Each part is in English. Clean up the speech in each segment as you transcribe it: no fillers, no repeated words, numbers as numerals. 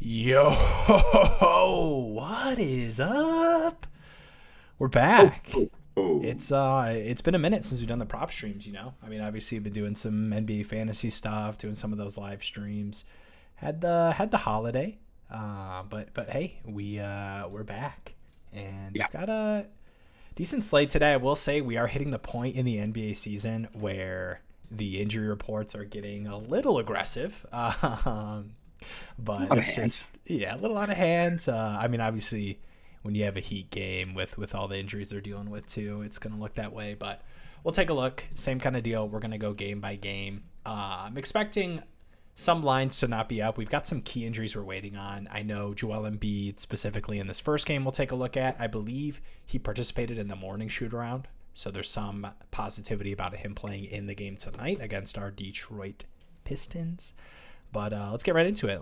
Yo, what is up? We're Oh, back. oh, oh. It's been a minute since we've done the prop streams, you know? I mean, obviously we've been doing some NBA fantasy stuff, doing some of those live streams. Had the holiday. But hey, we're back. And Yeah. we've got a decent slate today. I will say we are hitting the point in the NBA season where the injury reports are getting a little aggressive. A But lot of it's hands. just, yeah, a little out of hand. I mean, obviously, when you have a Heat game with all the injuries they're dealing with too, it's gonna look that way. But we'll take a look. Same kind of deal. We're gonna go game by game. I'm expecting some lines to not be up. We've got some key injuries we're waiting on. I know Joel Embiid specifically in this first game we'll take a look at. I believe he participated in the morning shoot around. So there's some positivity about him playing in the game tonight against our Detroit Pistons. But let's get right into it.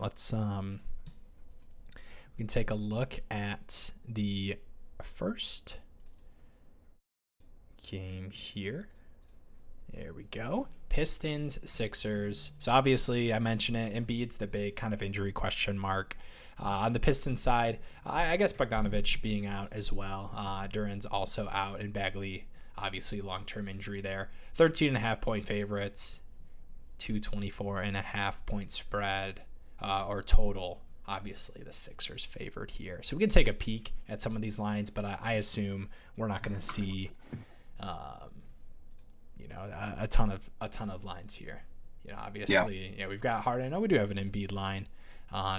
We can take a look at the first game here. There we go. Pistons, Sixers. So obviously, I mentioned it. Embiid's the big kind of injury question mark. On the Pistons side, I guess Bogdanovich being out as well. Duran's also out, and Bagley, obviously, long-term injury there. 13.5 point favorites, 224.5 point spread, or total. Obviously, the Sixers favored here. So we can take a peek at some of these lines, but I assume we're not going to see um, a ton of lines here. Yeah. Obviously, we've got Harden. I know we do have an Embiid line,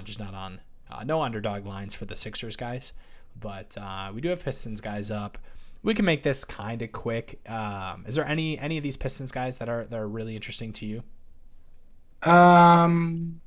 just not on no underdog lines for the Sixers guys, but we do have Pistons guys up. We can make this kind of quick. Is there any of these Pistons guys that are really interesting to you? Um,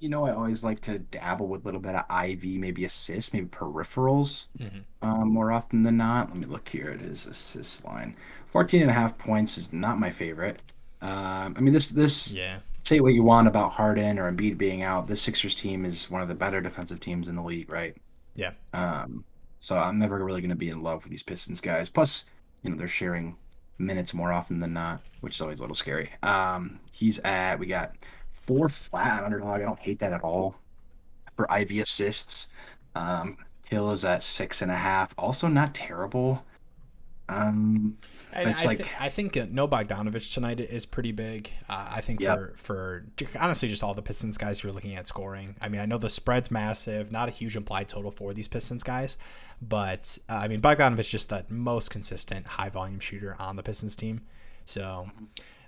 I always like to dabble with a little bit of IV, maybe assists, maybe peripherals, Mm-hmm. more often than not. Let me look here at his assist line. 14 and a half points is not my favorite. I mean, this, Yeah, say what you want about Harden or Embiid being out. This Sixers team is one of the better defensive teams in the league, right? yeah. Um, so I'm never really going to be in love with these Pistons guys. Plus, they're sharing minutes more often than not, which is always a little scary. We got four flat underdog. I don't hate that at all for IV assists. Um, Hill is at 6.5. Also not terrible. Um, And but it's like, I think no Bogdanovich tonight is pretty big. I think yep. for honestly just all the Pistons guys who are looking at scoring. I mean, I know the spread's massive, not a huge implied total for these Pistons guys, but I mean Bogdanovich just the most consistent high volume shooter on the Pistons team. So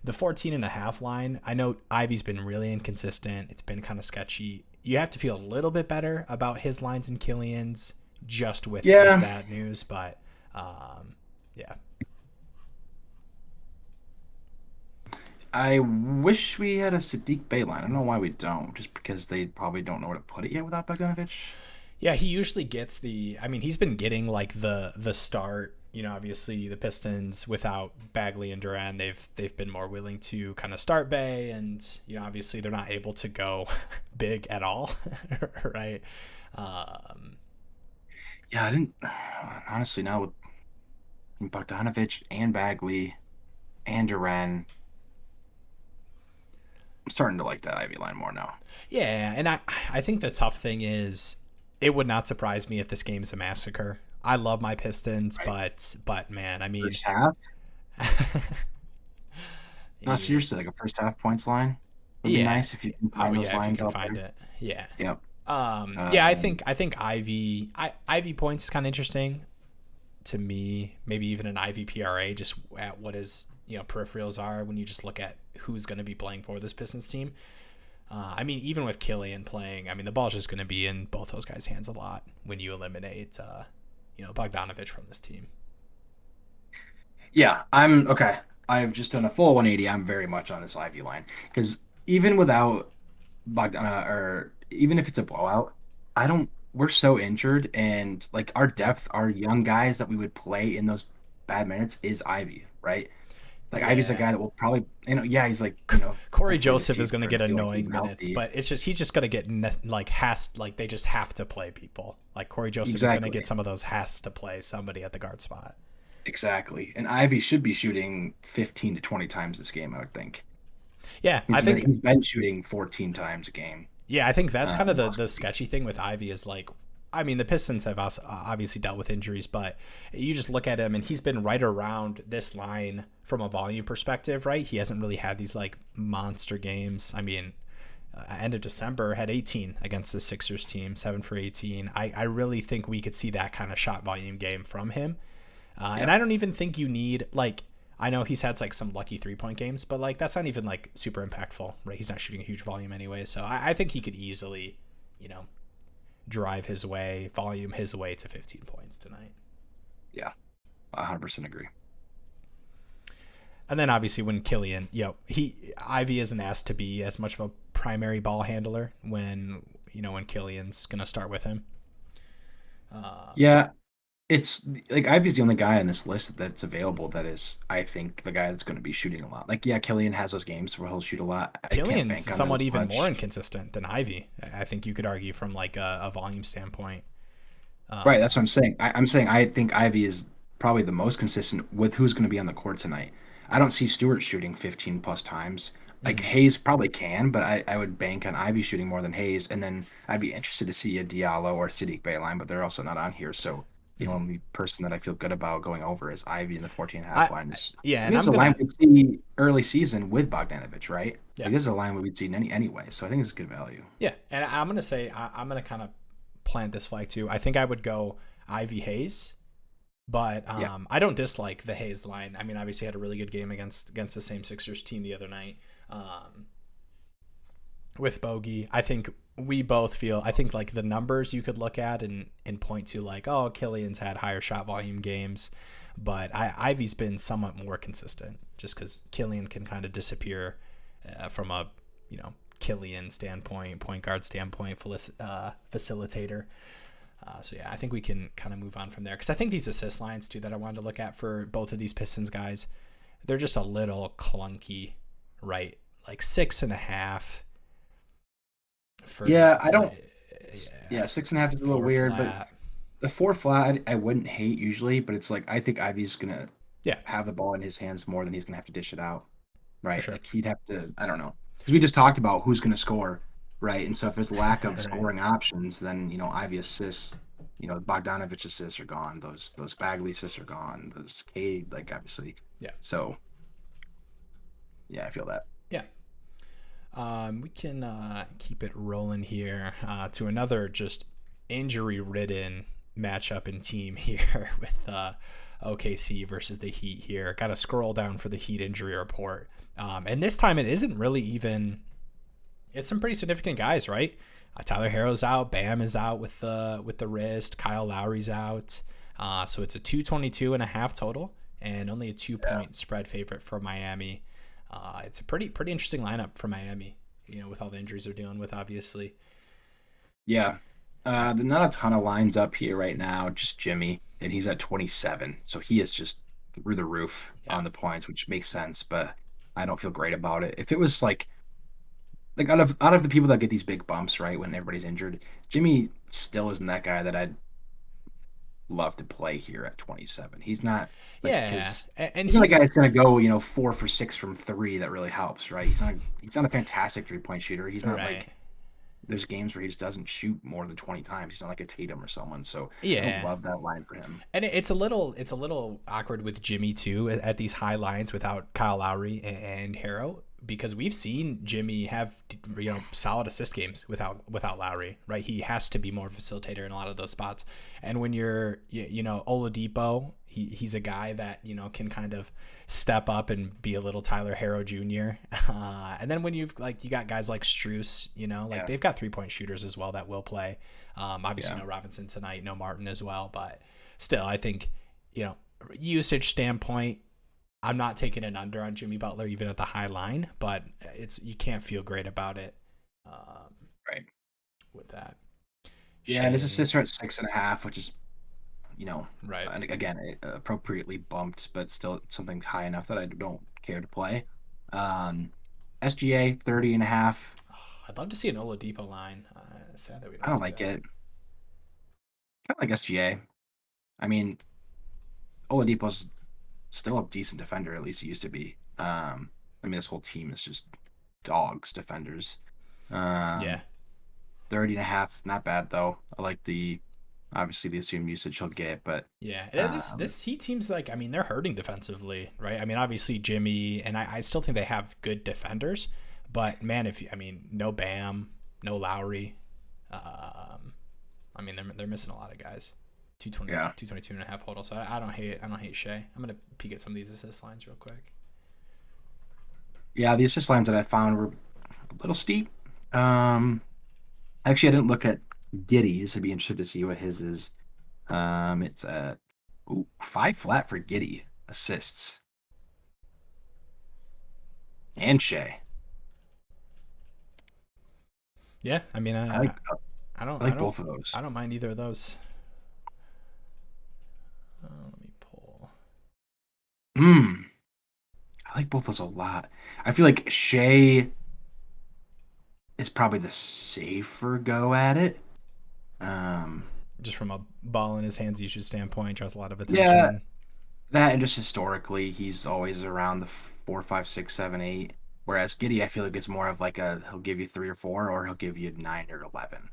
the 14.5 line, I know Ivy's been really inconsistent. It's been kind of sketchy. You have to feel a little bit better about his lines and Killian's just with Yeah, that news, but yeah. I wish we had a Sadiq Bey line. I don't know why we don't, just because they probably don't know where to put it yet without Bogdanovich. Yeah, he usually gets the. I mean, he's been getting like the start. Obviously the Pistons without Bagley and Duran, they've been more willing to kind of start Bay, and obviously they're not able to go big at all, right? Um, Yeah, I didn't honestly now with Bogdanovich and Bagley and Duran, I'm starting to like that Ivy line more now. yeah, and I think the tough thing is it would not surprise me if this game's a massacre. I love my Pistons, Right. but man, I mean, First half? No, yeah, seriously, like a first half points line would be yeah. nice if you can Oh find those yeah, if you lines can out find there. it, yeah. Yep. Yeah, Um, I think Ivy points is kind of interesting to me. Maybe even an Ivy PRA, just at what his peripherals are when you just look at who's going to be playing for this Pistons team. I mean, even with Killian playing, I mean the ball's just going to be in both those guys' hands a lot when you eliminate Bogdanovich from this team. yeah, I'm okay. I've just done a full 180. I'm very much on this Ivy line because even without or even if it's a blowout, I don't. We're so injured, and like our depth, our young guys that we would play in those bad minutes is Ivy, right? Like Ivy's a Yeah, guy that will probably, yeah, he's like, Corey hopefully in the Joseph is future going to get and feel like he's annoying minutes, healthy. but it's just he's just going to get like they just have to play people. Like Corey Joseph is going to Exactly, get some of those has to play somebody at the guard spot. exactly. And Ivy should be shooting 15 to 20 times this game, I would think. Yeah, He's been shooting 14 times a game. Yeah, I think that's kind of in the the last the week. sketchy thing with Ivy is like, I mean, the Pistons have also obviously dealt with injuries, but you just look at him and he's been right around this line from a volume perspective, right? He hasn't really had these like monster games. I mean, end of December had 18 against the Sixers team, 7 for 18. I really think we could see that kind of shot volume game from him. And Yeah. I don't even think you need like, I know he's had like some lucky 3 point games, but like that's not even like super impactful, right? He's not shooting a huge volume anyway, so I think he could easily, you know, drive his way, volume his way to 15 points tonight. Yeah. 100% agree. And then obviously when Killian, Ivy isn't asked to be as much of a primary ball handler when Killian's gonna start with him. Yeah. It's like Ivy's the only guy on this list that's available that is, I think, the guy that's going to be shooting a lot. Like, yeah, Killian has those games where he'll shoot a lot. I can't Killian's bank on that somewhat as even more much. inconsistent than Ivy. I think you could argue from like a volume standpoint. Right, that's what Uh, I'm saying. I'm saying I think Ivy is probably the most consistent with who's going to be on the court tonight. I don't see Stewart shooting 15 plus times. Like mhm, Hayes probably can, but I would bank on Ivy shooting more than Hayes. And then I'd be interested to see a Diallo or Sadiq Beyline, but they're also not on here. So the mhm. only person that I feel good about going over is Ivy in the 14 and a half I line. Is yeah, and and this is I'm a line gonna we'd see early season with Bogdanovich, right? yeah Like this is a line we'd see anyway. So I think it's good value. yeah, and I'm gonna say I'm gonna kind of plant this flag too. I think I would go Ivy Hayes, but Yeah. I don't dislike the Hayes line. I mean, obviously had a really good game against the same Sixers team the other night with Bogey. I think we both feel. I think like the numbers you could look at and point to like, oh, Killian's had higher shot volume games, but Ivy's been somewhat more consistent just because Killian can kind of disappear from a Killian standpoint, point guard standpoint, facilitator. So yeah, I think we can kind of move on from there because I think these assist lines too that I wanted to look at for both of these Pistons guys, they're just a little clunky, right? Like 6.5 Yeah, I for don't. yeah Yeah, 6.5 is a little four weird, but flat. the four flat I wouldn't hate usually, but it's like I think Ivy's gonna Yeah, have the ball in his hands more than he's gonna have to dish it out, for right? sure. Like he'd have to. I don't know, because we just talked about who's gonna score, right? And so if there's lack of Right. scoring options, then Ivy assists. Bogdanovich assists are gone. Those Bagley assists are gone. Those Cade, like obviously. Yeah. So yeah, I feel that. Yeah. We can keep it rolling here to another just injury-ridden matchup and team here with OKC versus the Heat here. Got to scroll down for the Heat injury report. And this time it isn't really even. It's some pretty significant guys, right? Tyler Harrow's out. Bam is out with the wrist. Kyle Lowry's out. So it's a 222.5 total and only a 2 point spread favorite for Miami. It's a pretty interesting lineup for Miami. With all the injuries they're dealing with, obviously. Yeah. I, There's not a ton of lines up here right now, just Jimmy, and he's at 27. So he is just through the roof yeah, on the points, which makes sense, but I don't feel great about it. If it was like out of the people that get these big bumps, right, when everybody's injured, Jimmy still isn't that guy that I'd love to play here at 27. He's not like yeah, because and he's not a guy he's that's gonna go, 4 for 6 from three that really helps, right? He's not a fantastic 3 point shooter. He's not right. like there's games where he just doesn't shoot more than 20 times. He's not like a Tatum or someone. So I don't Yeah, love that line for him. and it's a little awkward with Jimmy too at these high lines without Kyle Lowry and Harrow because we've seen Jimmy have solid assist games without Lowry, right? He has to be more facilitator in a lot of those spots. And when you're Oladipo, he's a guy that can kind of step up and be a little Tyler Harrow Jr. And then when you got guys like Struess, like Yeah. they've got 3 point shooters as well that will play. Obviously, Yeah. no Robinson tonight, no Martin as well, but still, I think usage standpoint, I'm not taking an under on Jimmy Butler even at the high line, but you can't feel great about it um, Right. with that. Yeah. And his Shea, assists are at 6.5, which is, right? and again, appropriately bumped, but still something high enough that I don't care to play. Um, SGA 30.5. I'd love to see an Oladipo line. Sad that we I don't don't see like that. it. Kind of like SGA. I mean, Oladipo's still a decent defender, at least he used to be. I mean, this whole team is just dogs, defenders. Yeah, Um, 30 and a half. Not bad though. I like obviously the assumed usage he'll get, but Yeah, um, this Heat team's like, I mean, they're hurting defensively, right? I mean, obviously Jimmy, and I still think they have good defenders, but man, if you, I mean, no Bam, no Lowry, um, I mean, they're missing a lot of guys. 220, yeah. 222 and a half total. So I don't hate Shea. I'm gonna peek at some of these assist lines real quick. Yeah, the assist lines that I found were a little steep. Um, Actually, I didn't look at Giddy's. I'd be interested to see what his is. It's five flat for Giddy assists and Shea. Yeah, I mean, I like I like both of I those. don't mind either of those. Let me pull. Hmm. I like both those a lot. I feel like Shea is probably the safer go at it. Um, Just from a ball in his hands usage standpoint, draws a lot of yeah, attention. that and just historically, he's always around the 4, 5, 6, 7, 8. Whereas Giddy, I feel like it's more of like he'll give you 3 or 4, or he'll give you 9 or 11.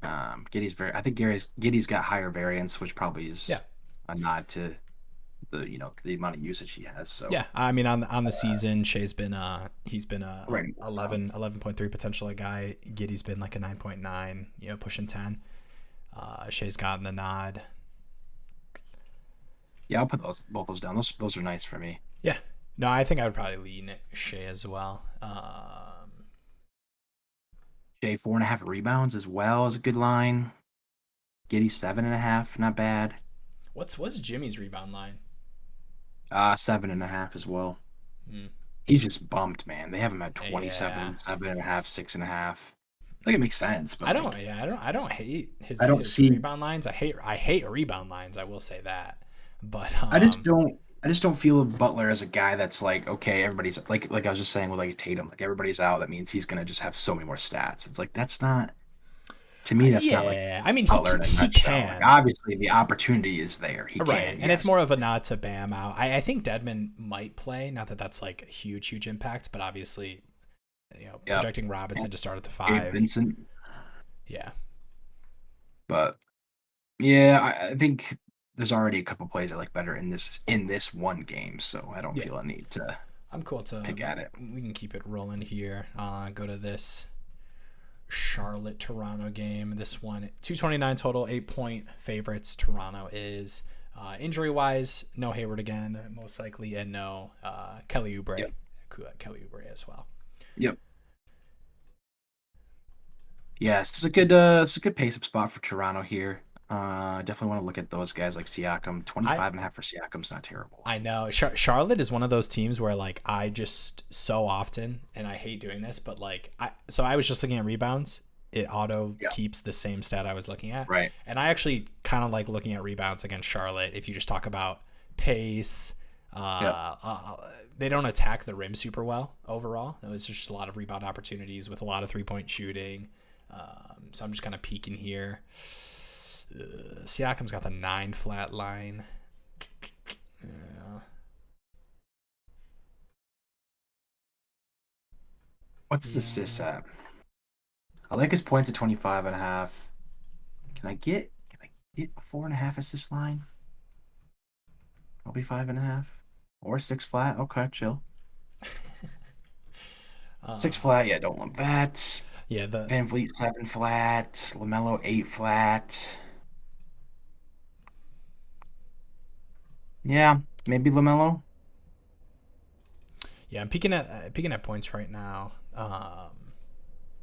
I think Giddy's got higher variance, which probably is Yeah, a nod to the amount of usage he has. So yeah. I mean, on the season, Shea's been he's been right around. 11.3 potential guy. Giddy's been like a 9.9, pushing 10. Shea's gotten the nod. Yeah, I'll put both those down. Those are nice for me. Yeah. No, I think I would probably lean Shea as well. Jay 4.5 rebounds as well as a good line. Giddy 7.5, not bad. What's Jimmy's rebound line? 7.5 as well. Hmm. He's just bumped, man. They have him at Yeah. 27, 7.5, 6.5. I think it makes sense, but I don't. like Yeah. I don't hate I don't his see rebound lines. I hate rebound lines. I will say that. But I just don't feel of Butler as a guy that's like, okay, everybody's like I was just saying with like Tatum, like everybody's out, that means he's gonna just have so many more stats. It's like that's not to me, that's not like yeah. I mean, Butler in a he nutshell. Like can. obviously the opportunity is there. He Right, can, and it's yes. more of a nod to Bam out. I think Deadman might play. Not that that's like a huge impact, but obviously, Yep. projecting Robinson to start at the Gabe 5. Vincent. Yeah, But yeah, I think there's already a couple plays I like better in this one game, so I don't yeah. feel a need to I'm cool to. pick at it. We can keep it rolling here. Go to this Charlotte Toronto game. This one, 229 total, 8-point favorites. Toronto is. Injury wise, no Hayward again, most likely, and no Kelly Oubre. Yep. Kelly Oubre as well. Yep. Yes, it's a good pace up spot for Toronto here. Definitely want to look at those guys like Siakam. I 25.5 for Siakam's not terrible. I know Charlotte is one of those teams where like I just so often, and I hate doing this, but like I was just looking at rebounds. It auto Yeah. keeps the same stat I was looking at, Right. and I actually kind of like looking at rebounds against Charlotte. If you just talk about pace, Yep. they don't attack the rim super well overall. It's just a lot of rebound opportunities with a lot of 3-point shooting. So I'm just kind of peeking here. Siakam's got the 9 flat line. Yeah. What's his assists at? I like his points at 25.5. Can I get a 4.5 assist line? I'll be 5.5. Or 6 flat. Okay, chill. Uh, 6 flat, yeah, don't want that. yeah, the Van Vliet 7 flat. LaMelo 8 flat. Yeah, maybe LaMelo. Yeah, I'm peeking at points right now.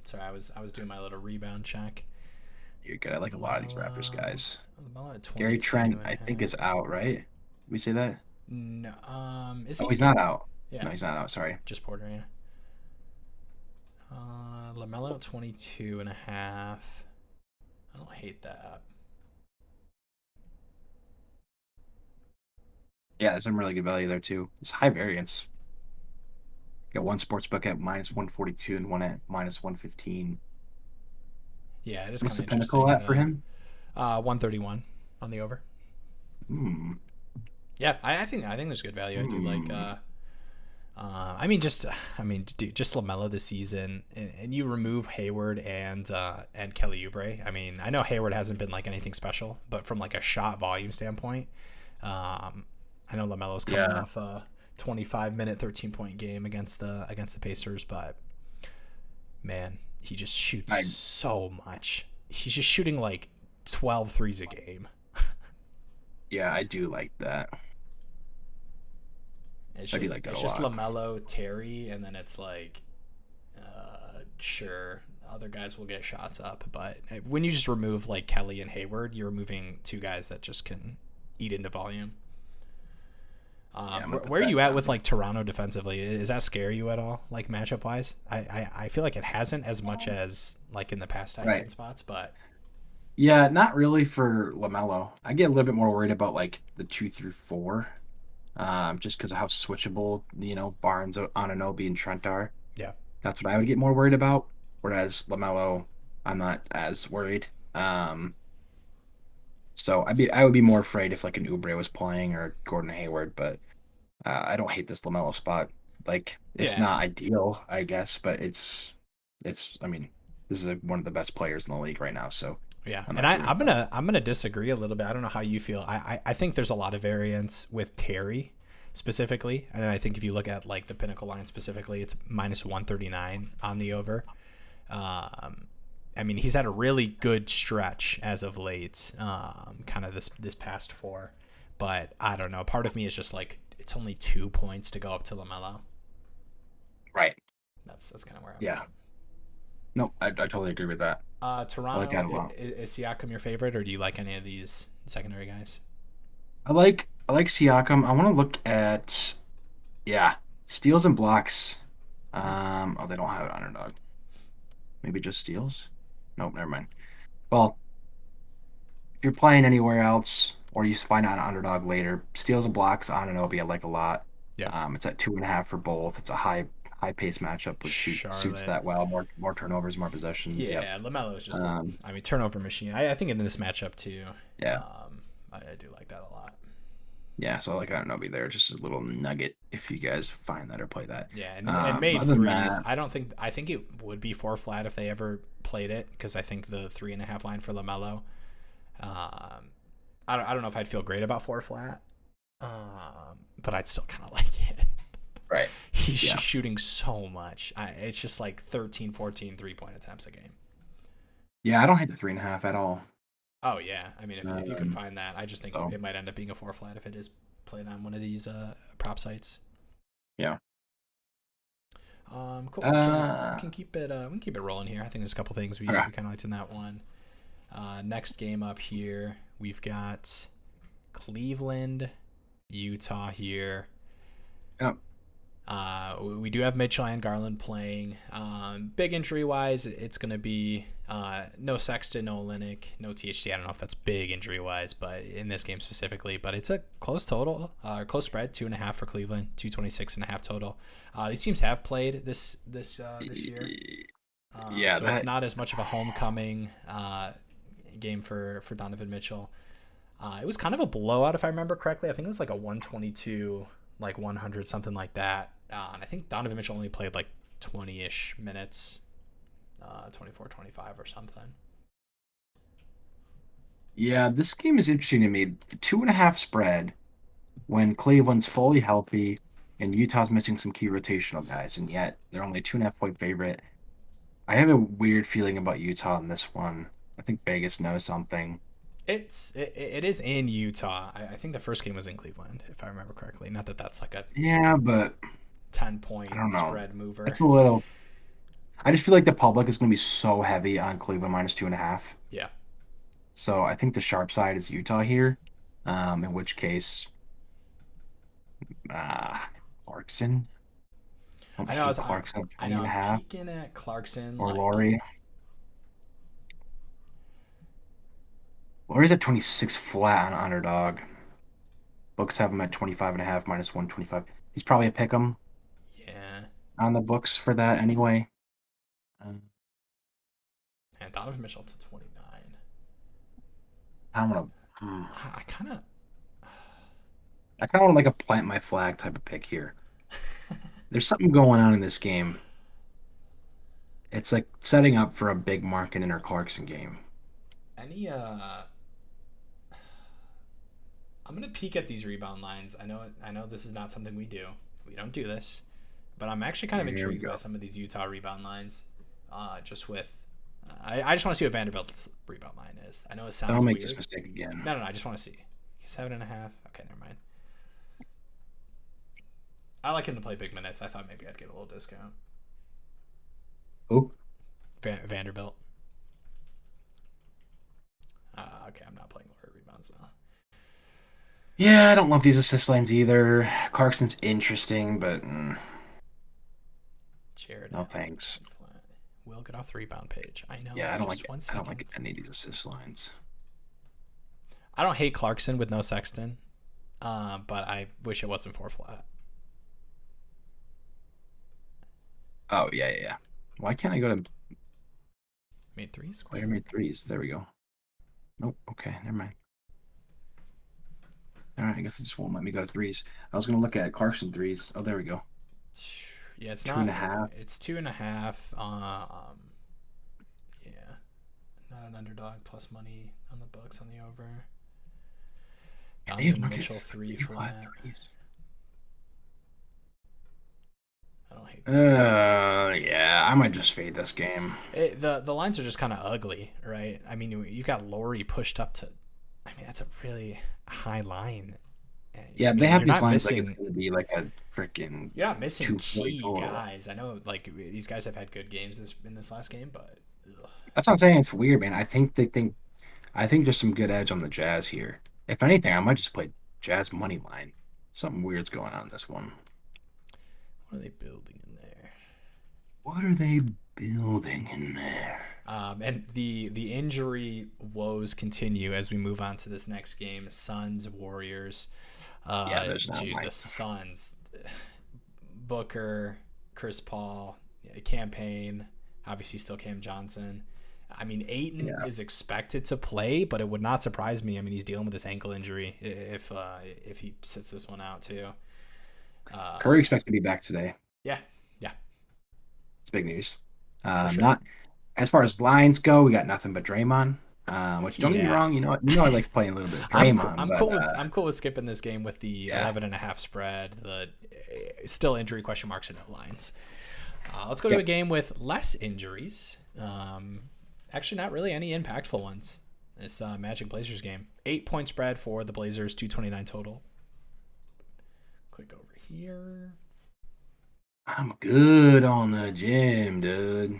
Sorry, I was doing my little rebound check. You're good. I like a lot of these Raptors guys. Lamella at Gary 22 Trent, and a I think, half. is out, right? Did we say that? No, is Oh, he? he's not out. Yeah, No, he's not out. Sorry. just Porter. Yeah. Lamelo at 22 and a half. I don't hate that. Yeah, there's some really good value there too. It's high variance. Got one sports book at minus 142 and one at minus 115. Yeah, it is What's kind the of pinnacle interesting. at for him? 131 on the over. Hmm. Yeah, I think there's good value. I do like Hmm. Dude, just Lamelo this season, and you remove Hayward and Kelly Oubre. I mean, I know Hayward hasn't been like anything special, but from like a shot volume standpoint, I know Lamelo's coming Yeah, off a 25-minute, 13-point game against the Pacers, but man, he just shoots I so much. He's just shooting like 12 threes a game. yeah, I do like that. It's I do just like that it's a just lot. Lamelo, Terry, and then it's like, sure, other guys will get shots up, but when you just remove like Kelly and Hayward, you're removing two guys that just can eat into volume. Yeah, I'm gonna put Where are that you at down with here. like Toronto defensively? Is that scare you at all, like matchup wise? I feel like it hasn't as much as like in the past had Right. in spots, but Yeah, not really for LaMelo. I get a little bit more worried about like the 2 through 4, just because of how switchable, Barnes, Anunoby, and Trent are. yeah, That's what I would get more worried about. Whereas LaMelo, I'm not as worried. So I would be more afraid if like an Oubre was playing or Gordon Hayward, but I don't hate this LaMelo spot. Like it's yeah, not ideal, I guess, but it's I mean, this is one of the best players in the league right now, so yeah. I'm And not too worried about it. I'm gonna disagree a little bit. I don't know how you feel. I think there's a lot of variance with Terry specifically, and I think if you look at like the Pinnacle line specifically, it's minus 139 on the over. Um, I mean, he's had a really good stretch as of late, kind of this past four. But I don't know. Part of me is just like it's only 2 points to go up to Lamelo. Right. That's kind of where I'm Yeah. at. No, I totally agree with that. I like Toronto, that a lot. is Siakam your favorite, or do you like any of these secondary guys? I like Siakam. I want to look at, yeah, steals and blocks. Oh, they don't have it underdog. Maybe just steals? Nope, never mind. Well, if you're playing anywhere else or you find out an underdog later, steals and blocks on and Obi I like a lot. Yeah, It's at 2.5 for both. It's a high pace matchup, which suits Charlotte. that well. More turnovers, more possessions. Yep. Yeah, Lamelo is just a, Um, I mean, turnover machine. I think in this matchup too. yeah. I do like that a lot. Yeah, so like I don't know, be there just a little nugget if you guys find that or play that. Yeah, and made Other than threes. that, I think it would be four flat if they ever played it because I think the 3.5 line for Lamelo. Um, I don't know if I'd feel great about four flat, but I'd still kind of like it. right? He's Yeah, shooting so much. It's just like 13, 14 3-point attempts a game. yeah. I don't hate the 3.5 at all. Oh yeah, I mean if you can Um, find that, I just think so it might end up being a four flat if it is played on one of these prop sites. yeah. Cool. We Uh, can keep it rolling here. I think there's a couple things okay. we kind of liked in that one. Next game up here, we've got Cleveland, Utah here. Yeah. We do have Mitchell and Garland playing. Big injury wise, it's going to be no Sexton, no Olynyk, no THT. I don't know if that's big injury wise, but in this game specifically, but it's a close total, close spread, 2.5 for Cleveland, 226.5 total. These teams have played this year, Yeah, so it's that not as much of a homecoming game for Donovan Mitchell. It was kind of a blowout if I remember correctly. I think it was like a 122, like 100, something like that. And I think Donovan Mitchell only played like 20-ish minutes, 24, 25 or something. yeah, this game is interesting to me. 2.5 spread when Cleveland's fully healthy and Utah's missing some key rotational guys, and yet they're only 2.5 point favorite. I have a weird feeling about Utah in this one. I think Vegas knows something. It is in Utah. I think the first game was in Cleveland, if I remember correctly. Not that that's like a Yeah, but 10 I don't point know. spread mover. It's a little. I just feel like the public is going to be so heavy on Cleveland minus 2.5. Yeah, So I think the sharp side is Utah here. In which case, uh, Clarkson. I don't I know. hate Clarkson at I 20 know. and a I'm half peeking at Clarkson. or Like, Laurie. Laurie's at 26 flat on underdog. Books have him at 25.5 minus 125. He's probably a pick 'em yeah. on the books for that anyway. Um, And Donovan Mitchell up to 29. I don't want to. I kind of I kind of want to like a plant my flag type of pick here. There's something going on in this game. It's like setting up for a big Mark and Clarkson game. Any I'm gonna peek at these rebound lines. I know this is not something we do. We don't do this, but I'm actually kind of Here we intrigued by go. some of these Utah rebound lines. Just with, I just want to see what Vanderbilt's rebound line is. I know it Don't sounds make this weird. mistake again. No, I just want to see 7.5. Okay, never mind. I like him to play big minutes. I thought maybe I'd get a little discount. Oh, Vanderbilt. Okay, I'm not playing lower rebounds now. yeah, I don't love these assist lines either. Clarkson's interesting, but Jared no Allen, thanks. flat. Will get off the rebound page. I know. Yeah, I don't like Just it. one I don't second. like any of these assist lines. I don't hate Clarkson with no Sexton, but I wish it wasn't 4 flat. Oh yeah. Why can't I go to Made three player square. made threes? There we go. Nope. Okay, never mind. All right, I guess it just won't let me go to threes. I was gonna look at Clarkson threes. Oh, there we go. Yeah, it's Two and not. a half. It's 2.5. Yeah, not an underdog plus money on the books on the over. They have Donovan market Mitchell three three flat flat. threes. I don't hate that. Yeah, I might just fade this game. The lines are just kind of ugly, right? I mean, you got Laurie pushed up to. I mean, that's a really high line. Yeah, I they mean, have these lines like it's gonna be like a freaking you're not missing 240 key total. guys. I know, like these guys have had good games in this last game, but ugh. That's what I'm saying. It's weird, man. I think there's some good edge on the Jazz here. If anything, I might just play Jazz money line. Something weird's going on in this one. What are they building in there? What are they building in there? And the injury woes continue as we move on to this next game. Suns Warriors. Yeah, there's not Dude, like the Suns, Booker, Chris Paul, campaign. Obviously, still Cam Johnson. I mean, Aiton yeah. is expected to play, but it would not surprise me. I mean, he's dealing with this ankle injury if he sits this one out too. Curry expects to be back today. Yeah, yeah, It's big news. for sure. Not as far as lines go, we got nothing but Draymond. Which don't get me Yeah, wrong, you know I like playing a little bit of Draymond, but I'm cool with skipping this game with the yeah. 11.5 spread. The still injury question marks and no lines. Let's go to a Yep. game with less injuries. Actually, not really any impactful ones. This Magic Blazers game. 8-point spread for the Blazers, 229 total. Click over here. I'm good on the gym, dude.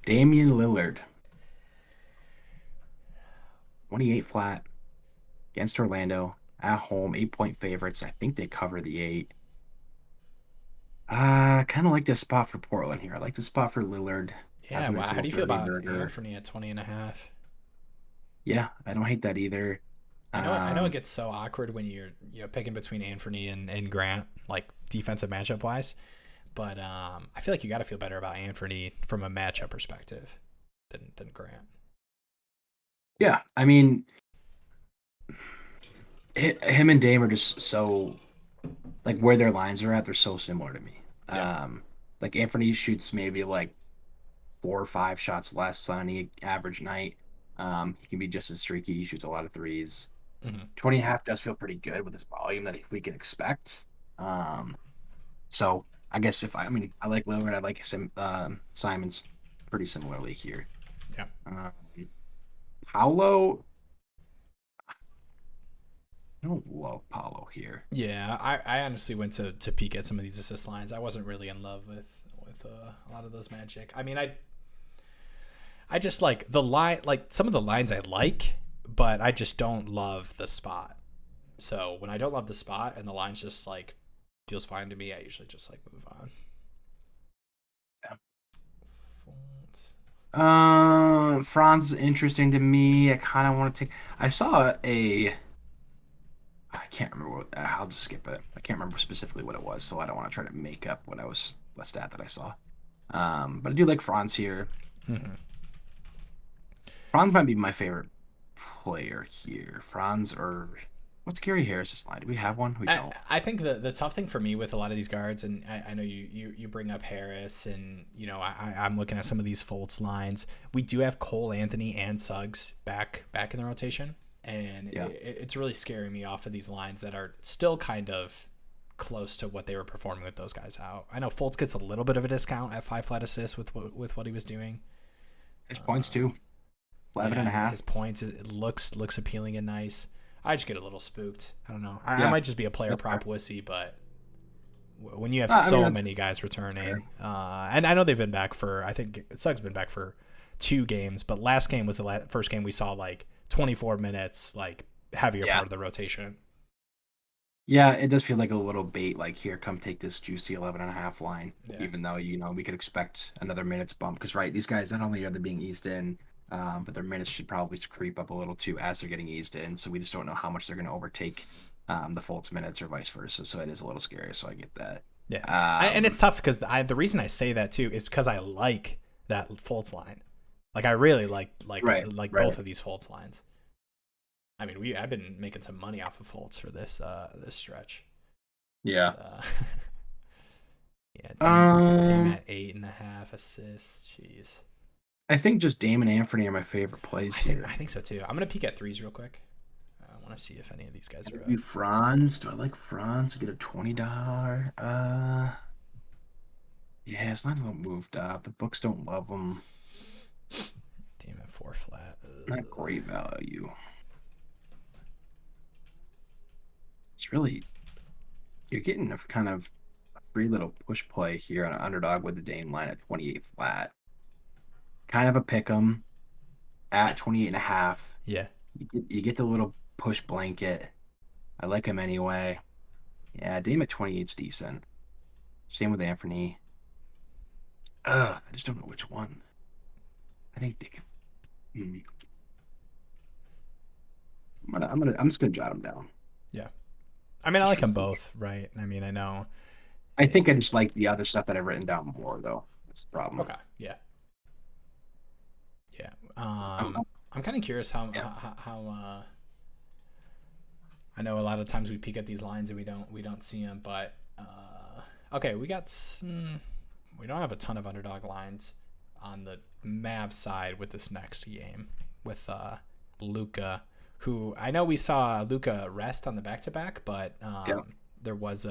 Damian Lillard, 28 flat against Orlando at home, 8-point favorites. I think they cover the 8. Kind of like this spot for Portland here. I like the spot for Lillard. Have Yeah, a wow. nice How little do you feel 30 about burger. Anthony at 20.5? Yeah, I don't hate that either. I know it Um, gets so awkward when you're picking between Anthony and Grant, like defensive matchup wise. But I feel like you got to feel better about Anthony from a matchup perspective than Grant. yeah, I mean, him and Dame are just so like where their lines are at. They're so similar to me. Yep. Like Anthony shoots maybe like 4 or 5 shots less on any average night. He can be just as streaky. He shoots a lot of threes. Mm-hmm. 20.5 does feel pretty good with his volume that we can expect. So I guess I mean, I like Lillard. I like Simon's pretty similarly here. Yeah. Um, Paolo, I don't love Paolo here. Yeah, I honestly went to peek at some of these assist lines. I wasn't really in love with a lot of those Magic. I mean, I just like the line, like some of the lines I like, but I just don't love the spot. So when I don't love the spot and the line's just like feels fine to me, I usually just like move on. Franz is interesting to me. I kind of want to take. I saw a. I can't remember what. I'll just skip it. I can't remember specifically what it was, so I don't want to try to make up what stat that I saw. But I do like Franz here. Mm-hmm. Franz might be my favorite player here. Franz or What's Gary Harris's line? Do we have one? We I, don't. I think the tough thing for me with a lot of these guards, and I know you bring up Harris, and I'm looking at some of these Fultz lines. We do have Cole Anthony and Suggs back in the rotation, and Yeah. it's really scaring me off of these lines that are still kind of close to what they were performing with those guys out. I know Fultz gets a little bit of a discount at 5 flat assists with what he was doing. His points too. 11 and Yeah, a half. his points, it looks appealing and nice. I just get a little spooked. I don't know. I Yeah. might just be a player That's prop fair. wussy, but when you have I mean, so that's many guys returning, fair. and I know they've been back for, I think Suggs been back for 2 games, but last game was the first game we saw like 24 minutes, like heavier Yeah. part of the rotation. Yeah, it does feel like a little bait, like here, come take this juicy 11 and a half line, Yeah. even though, we could expect another minutes bump. Because, right, these guys, not only are they being eased in, but their minutes should probably creep up a little too as they're getting eased in. So we just don't know how much they're going to overtake the Fultz minutes or vice versa. So it is a little scary. So I get that. Yeah, and Um, it's tough because the reason I say that too is because I like that Fultz line. Like I really like right, like right. both of these Fultz lines. I mean, I've been making some money off of Fultz for this stretch. Yeah. Yeah, Dame Um, at 8.5 assists. Jeez, I think just Dame and Anthony are my favorite plays here. I think so too. I'm gonna peek at threes real quick. I want to see if any of these guys are up. Maybe Franz. Do I like Franz to get a $20? Yeah, his line's a little moved up. The books don't love him. Dame at 4 flat. Not great value. It's really, you're getting a kind of a free little push play here on an underdog with the Dame line at 28 flat. Kind of a pick 'em at 28 and a half. Yeah, You get the little push blanket. I like him anyway. Yeah, Dame at 28 is decent. Same with Anthony. I just don't know which one. I think they can. hmm. I'm just gonna jot them down. yeah. I mean, I Just like for them fun. both, right? I mean, I know. I think I just like the other stuff that I've written down more, though. That's the problem. Okay, yeah, yeah. I'm, I'm kind of curious yeah. how I know a lot of times we peek at these lines and we don't see them, but okay, we don't have a ton of underdog lines on the Mavs side with this next game with Luka, who I know we saw Luka rest on the back to back, but Yeah. there was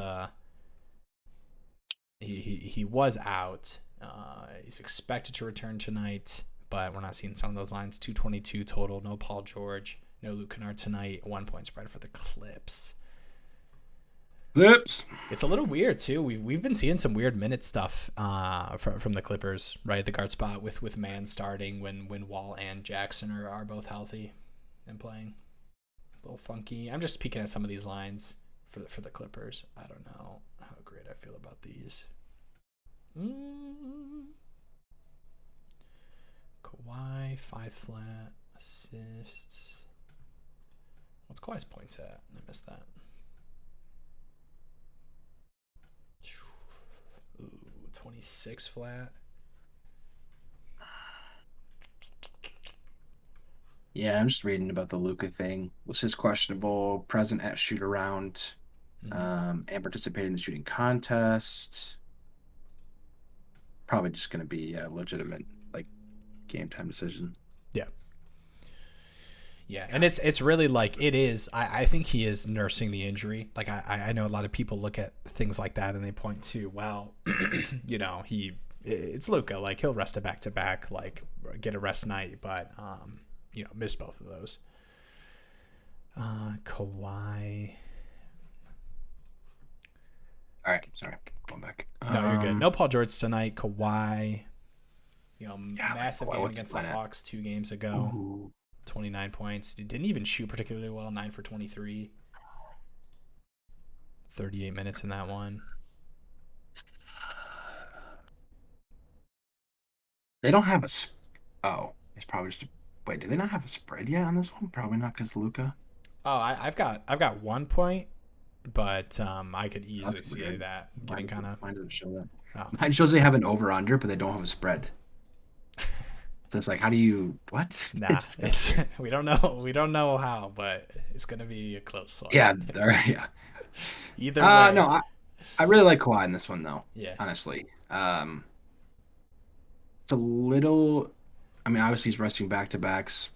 he was out. He's expected to return tonight, but we're not seeing some of those lines. 222 total. No Paul George. No Luke Kennard tonight. 1 point spread for the Clips. Oops. It's a little weird too. We've been seeing some weird minute stuff from the Clippers, right? The guard spot with Man starting when Wall and Jackson are both healthy and playing. A little funky. I'm just peeking at some of these lines for the Clippers. I don't know how great I feel about these. Kawhi 5 flat assists. What's Kawhi's points at? I missed that. Ooh, 26 flat. Yeah, I'm just reading about the Luca thing. Was his questionable, present at shoot around, and participated in the shooting contest. Probably just going to be a legitimate like game time decision. Yeah. Yeah, and it's really like it is. I think he is nursing the injury. Like I know a lot of people look at things like that and they point to, well, it's Luka. Like he'll rest a back to back, like get a rest night, but miss both of those. Kawhi. All right, sorry, going back. No, you're good. No Paul George tonight. Kawhi. Massive Kawhi, game what's against his the line at? Hawks 2 games ago. Ooh. 29 points. Didn't even shoot particularly well. 9 for 23. 38 minutes in that one. They don't have a. Oh, it's probably just. Wait, do they not have a spread yet on this one? Probably not because Luca. Oh, I've got 1 point, but I could easily That's see weird. that getting kind of. Mine doesn't show that. Oh. Mine shows they have an over under, but they don't have a spread. It's So it's like, how do you what? Nah, It's kind of it's weird. we don't know how, but it's gonna be a close one. Yeah, all right, yeah. Either way, No, I really like Kawhi in this one though, yeah. honestly. It's a little. I mean, obviously he's resting back to backs.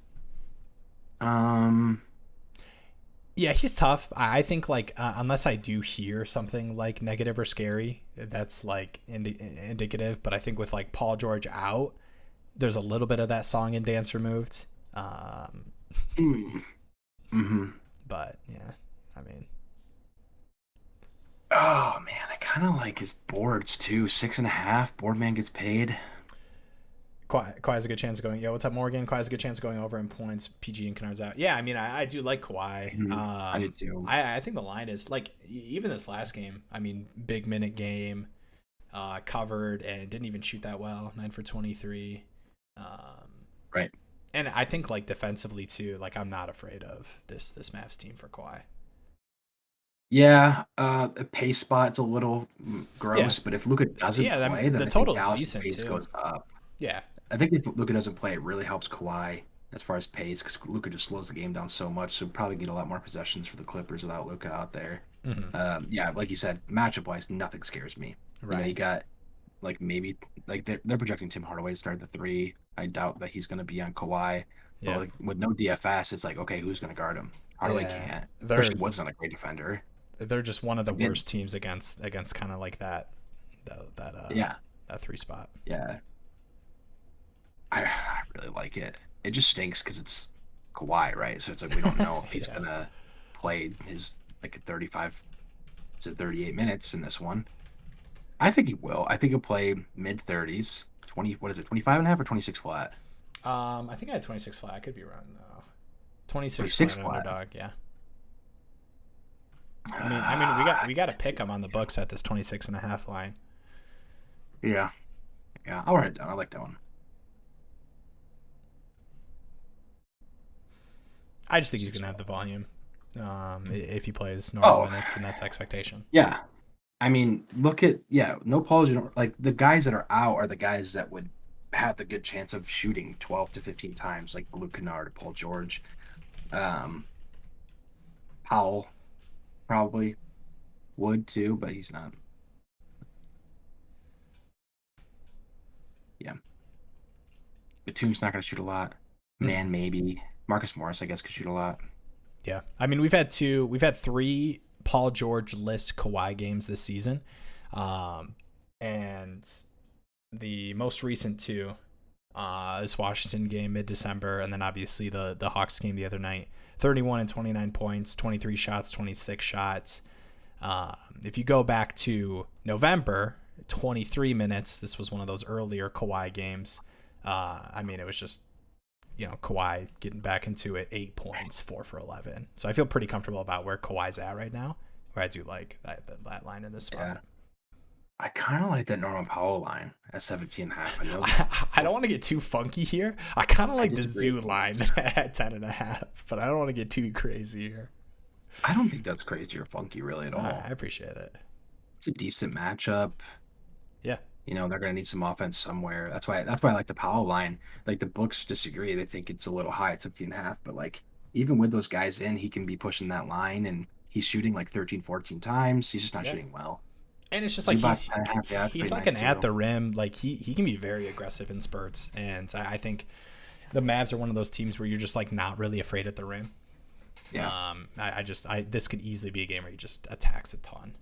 Um, Yeah, he's tough. I think like unless I do hear something like negative or scary, that's like indicative. But I think with like Paul George out, there's a little bit of that song and dance removed. Um, mm, hmm but yeah, I mean, Oh man, I kind of like his boards too. 6.5. Board man gets paid. Kawhi has a good chance of going. Yeah, what's up, Morgan? Kawhi has a good chance of going over in points. PG and Kennard's out. Yeah, I mean, I do like Kawhi. I did too. I think the line is like even this last game. I mean, big minute game, covered and didn't even shoot that well. 9 for 23. Um, Right. and I think like defensively too. Like I'm not afraid of this Mavs team for Kawhi. Yeah, the pace spot's a little Yeah, gross, but if Luka doesn't yeah. I play, mean, then the I think total's Dallas's decent pace too. goes up. Yeah. I think if Luka doesn't play, it really helps Kawhi as far as pace because Luka just slows the game down so much. So probably get a lot more possessions for the Clippers without Luka out there. Hmm. Yeah, like you said, matchup wise, nothing scares me. You Right. got like maybe like they're projecting Tim Hardaway to start the three. I doubt that he's going to be on Kawhi, but Yeah. like with no DFS, it's like okay, who's going to guard him? Hardaway Yeah. can't. They're Christian Wood's not a great defender. they're just one of the Like they, worst teams against kind of like that yeah, that three spot. yeah. I really like it. It just stinks because it's Kawhi, right? So it's like we don't know if he's Yeah. gonna play his like 35 to 38 minutes in this one. I think he will. I think he'll play mid 30s. 20, what is it, 25 and a half or 26 flat? I think I had 26 flat. I could be wrong though. 26 26 point flat. underdog. Yeah. I mean, we got to pick him on the books at this 26 and a half line. Yeah. Yeah. I'll write it down. I like that one. I just think he's Six gonna have the flat. volume, if he plays normal Oh, minutes, and that's expectation. yeah. I mean, look at no Paul George. Like the guys that are out are the guys that would have the good chance of shooting 12 to 15 times, like Luke Kennard, Paul George, um, Powell probably would too, but he's not. Yeah, Batum's not going to shoot a lot. Hmm. Man, maybe Marcus Morris, I guess, could shoot a lot. Yeah, I mean, we've had three Paul George list Kawhi games this season, and the most recent two is Washington game mid December, and then obviously the Hawks game the other night. 31 and 29 points, 23 shots, 26 shots. If you go back to November, 23 minutes. This was one of those earlier Kawhi games. I mean, it was just Kawhi getting back into it, 8 points, 4 for 11. So I feel pretty comfortable about where Kawhi's at right now. Where I do like that line in this spot. Yeah, I kind of like that Norman Powell line at 17 and a half. I know. I don't want to get too funky here. I kind of I like the disagree Zoo with line this. at 10.5, but I don't want to get too crazy here. I don't think that's crazy or funky really at I all. appreciate it. It's a decent matchup. Yeah. They're going to need some offense somewhere. That's why I like the Powell line. Like the books disagree. They think it's a little high at 17 and a half, but like even with those guys in, he can be pushing that line and he's shooting like 13, 14 times. He's just not Yeah. shooting well. And it's just like Zubac 10 and a half, yeah, that's he's pretty like nice an at too. the rim. Like he can be very aggressive in spurts, and I think the Mavs are one of those teams where you're just like not really afraid at the rim. Yeah. I this could easily be a game where he just attacks a ton.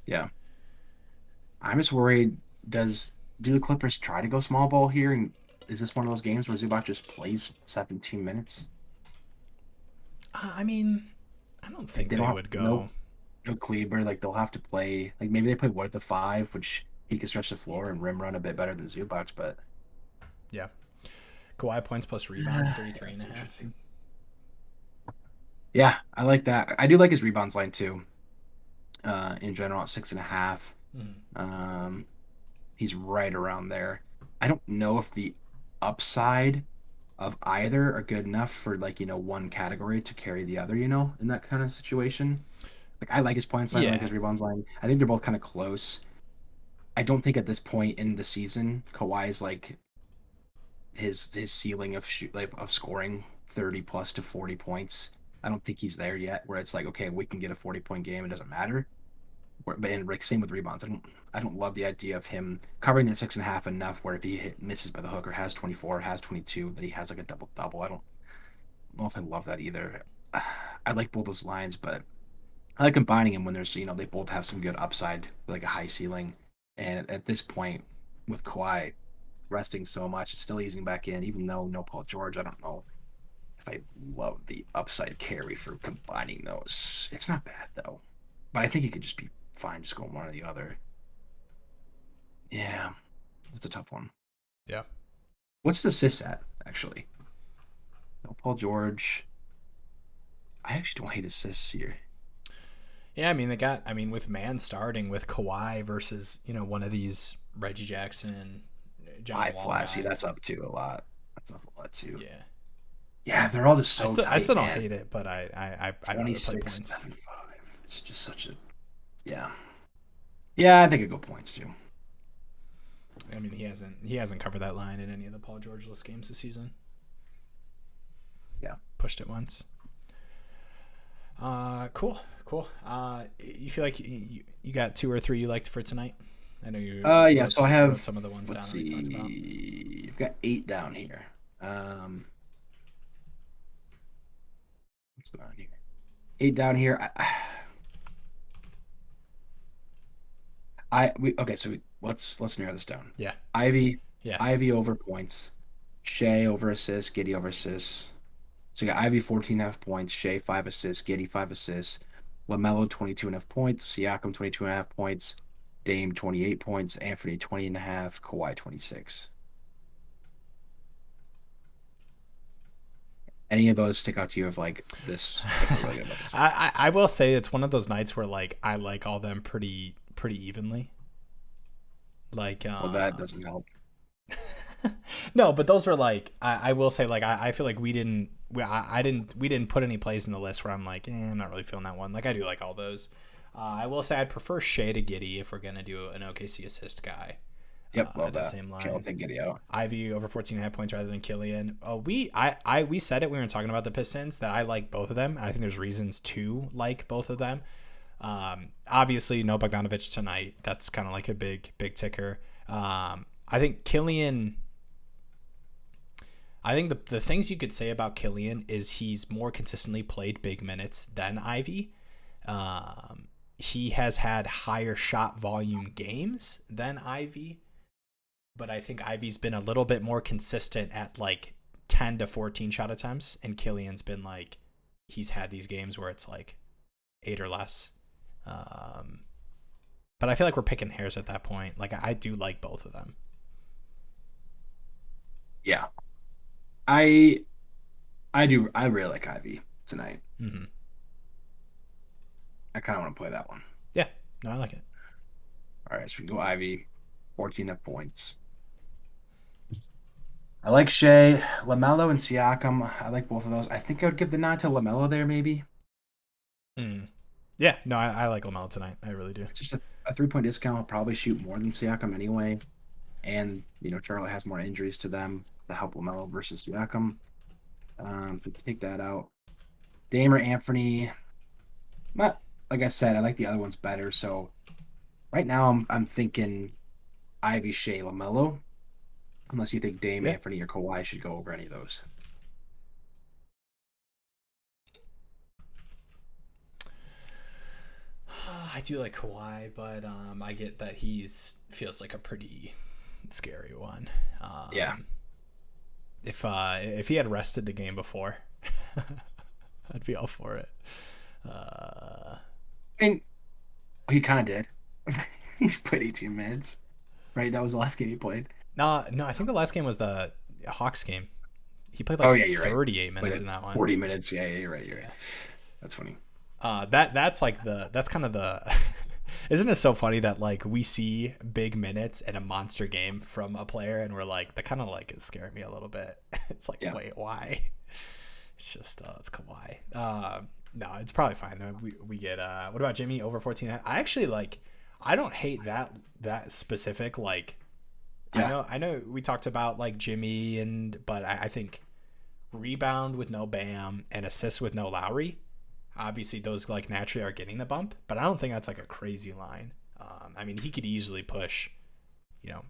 Yeah. I'm just worried, do the Clippers try to go small ball here? And is this one of those games where Zubac just plays 17 minutes? I mean, I don't Like think they don't they have would go. no Kleber. Like they'll have to play. Like maybe they play Wood at the five, which he can stretch the Yeah. floor and rim run a bit better than Zubac. But Yeah. Kawhi points plus rebounds, 33 and a that's half. interesting. Yeah, I like that. I do like his rebounds line too. In general, at 6.5. Mm. Um, he's right around there. I don't know if the upside of either are good enough for like one category to carry the other. In that kind of situation. Like I like his points line, I like Yeah. his rebounds line. I think they're both kind of close. I don't think at this point in the season Kawhi's like his ceiling of of scoring 30 plus to 40 points. I don't think he's there yet. Where it's like, okay, we can get a 40-point game. It doesn't matter. And like same with rebounds. I don't love the idea of him covering that 6.5 enough where if he misses by the hook or has 24 or has 22 that he has like a double double. I don't know if I love that either. I like both those lines, but I like combining them when there's they both have some good upside, like a high ceiling. And at this point, with Kawhi resting so much, it's still easing back in. Even though no Paul George, I don't know if I love the upside carry for combining those. It's not bad though, but I think it could just be fine, just going one or the other. Yeah, that's a tough one. Yeah. What's the assists at actually? No Paul George. I actually don't hate assists here. Yeah, I mean with Man starting with Kawhi versus one of these Reggie Jackson, John I Wall flat see that's guys. up to a lot. That's up a lot too. Yeah, Yeah, they're all just I so still I tight, still don't man. hate it, but I'd rather play 26, points. 7, 5. It's just such a yeah. Yeah, I think I go points too. I mean he hasn't covered that line in any of the Paul George-less games this season. Yeah. Pushed it once. Cool. You feel like you got two or three you liked for tonight? I know you Yeah, so I have, wrote some of the ones down let's that we talked about. see. I've got 8 down here. What's going on here? 8 down here. Okay, so let's narrow this down. Yeah. Ivy, Yeah. Ivy over points, Shea over assists, Giddy over assists. So you got Ivy 14.5 points, Shea 5 assists, Giddy 5 assists, LaMelo 22.5 points, Siakam 22.5 points, Dame 28 points, Anthony 20.5, Kawhi 26. Any of those stick out to you of like this? I feel really good about this one. I will say it's one of those nights where like I like all them pretty evenly. Like Well, that doesn't help. no, but those were like I will say like I feel like we didn't put any plays in the list where I'm like I'm not really feeling that one. Like I do like all those. I will say I'd prefer Shea to Giddy if we're gonna do an OKC assist guy. Yep, love At that that. same Okay, I'll line. take Giddy out. Ivy over 14.5 points rather than Killian. We said it when we were talking about the Pistons that I like both of them. I think there's reasons to like both of them. Obviously, no Bogdanovich tonight. That's kind of like a big ticker. I think Killian. I think the things you could say about Killian is he's more consistently played big minutes than Ivy. He has had higher shot volume games than Ivy, but I think Ivy's been a little bit more consistent at like 10 to 14 shot attempts, and Killian's been like he's had these games where it's like 8 or less. But I feel like we're picking hairs at that point. Like I do like both of them. Yeah, I I do. I really like Ivy tonight. Mm-hmm. I kind of want to play that one. Yeah, no, I like it. All right, so we can go Ivy, 14 points. I like Shea, LaMelo, and Siakam. I like both of those. I think I would give the nod to LaMelo there, maybe. Mm. Yeah, no, I like Lamelo tonight. I really do. It's just a 3-point discount. He'll probably shoot more than Siakam anyway. And, Charlotte has more injuries to them to help LaMelo versus Siakam. So take that out. Dame or Anthony. But like I said, I like the other ones better. So right now I'm thinking Ivy, Shea, LaMelo. Unless you think Dame, Yeah. Anthony, or Kawhi should go over any of those. I do like Kawhi, but I get that feels like a pretty scary one. Yeah. If he had rested the game before, I'd be all for it. And he kind of did. He's played 18 minutes, right? That was the last game he played. No, I think the last game was the Hawks game. He played Oh like yeah, you're right. 38 Played minutes in that one. 40 minutes. Yeah, you're right. You're right. That's funny. That's kind of the isn't it so funny that like we see big minutes in a monster game from a player and we're like that kind of like is scaring me a little bit. It's like Yeah. wait, why? It's just it's Kawhi. No, it's probably fine. We get what about Jimmy over 14? I actually like I don't hate that specific like Yeah. I know we talked about like Jimmy but I think rebound with no Bam and assist with no Lowry. Obviously, those like naturally are getting the bump, but I don't think that's like a crazy line. I mean, he could easily push, you know,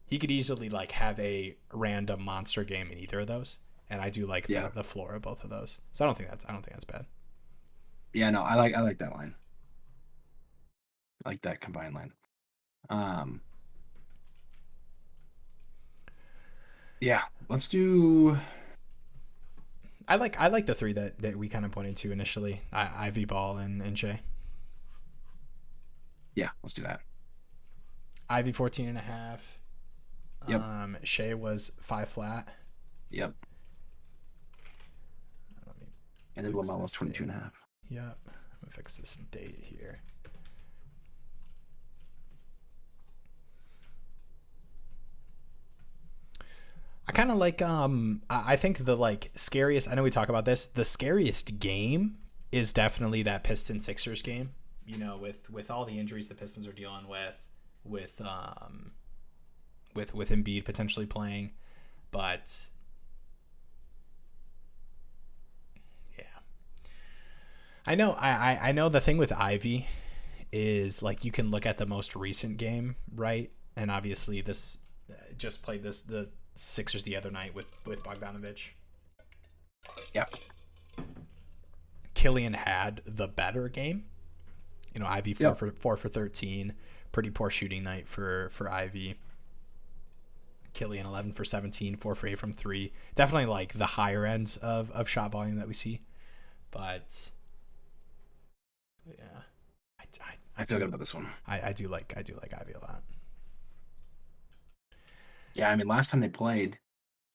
he could easily like have a random monster game in either of those, and I do like Yeah. the floor of both of those. So I don't think that's bad. Yeah, no, I like that line. I like that combined line. Um, yeah, let's do. I like the three that we kind of pointed to initially: Ivy, Ball, and Shea. Yeah, let's do that. Ivy 14 and a half. Yep. Shea was 5 flat. Yep. Let me And then fix Lamelo was this 22 and a date. half. Yep. Let me fix this date here. I kind of like I think the like scariest, I know we talk about this, the scariest game is definitely that Pistons Sixers game, you know, with all the injuries the Pistons are dealing with with Embiid potentially playing, but yeah. I know the thing with Ivy is like you can look at the most recent game, right? And obviously this just played the Sixers the other night with Bogdanovich. Yeah. Killian had the better game. You know, Ivy Yep. 4 for 13. Pretty poor shooting night for Ivy. Killian 11 for 17, 4 for 8 from 3. Definitely like the higher ends of shot volume that we see. But yeah. I feel good about this one. I do like Ivy a lot. Yeah, I mean, last time they played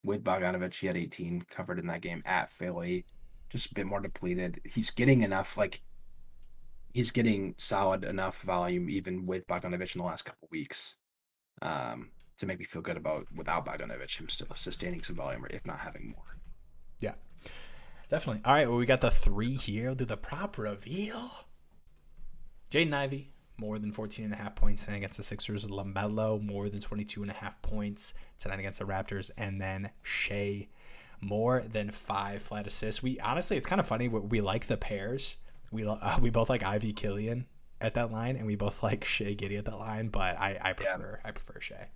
with Bogdanovich, he had 18 covered in that game at Philly. Just a bit more depleted. He's getting enough, like, he's getting solid enough volume even with Bogdanovich in the last couple weeks to make me feel good about without Bogdanovich, him still sustaining some volume, or if not having more. Yeah. Definitely. All right, well, we got the 3 here. We'll do the prop reveal. Jaden Ivey, more than 14.5 points tonight against the Sixers. LaMelo, more than 22.5 points tonight against the Raptors. And then Shea, more than 5 flat assists. We honestly, it's kind of funny. We like the pairs. We both like Ivy Killian at that line, and we both like Shea Giddey at that line. But I prefer Shea.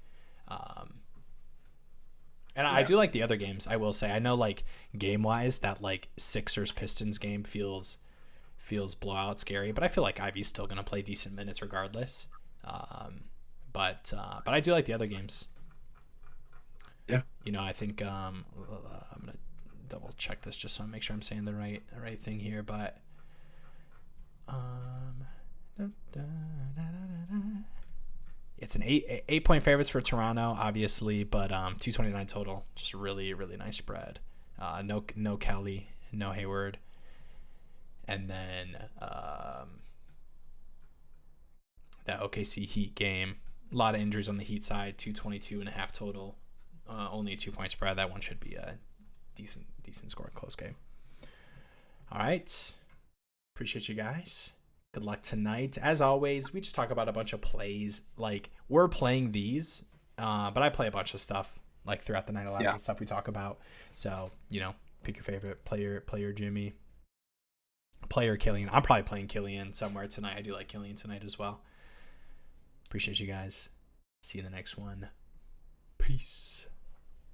And I do like the other games. I will say, I know like game wise that like Sixers Pistons game feels blowout scary, but I feel like Ivy's still gonna play decent minutes regardless. But I do like the other games. Yeah. You know, I think I'm gonna double check this just so I make sure I'm saying the right thing here. But it's an 8 point favorites for Toronto, obviously, but 229 total. Just really nice spread. No Kelly, no Hayward. And then that OKC Heat game, a lot of injuries on the Heat side, 222.5 total, only a 2 point spread. That one should be a decent score, close game. All right, appreciate you guys. Good luck tonight. As always, we just talk about a bunch of plays. Like we're playing these, but I play a bunch of stuff like throughout the night. A lot of the stuff we talk about. So you know, pick your favorite player Jimmy. Player Killian. I'm probably playing Killian somewhere tonight. I do like Killian tonight as well. Appreciate you guys. See you in the next one. Peace.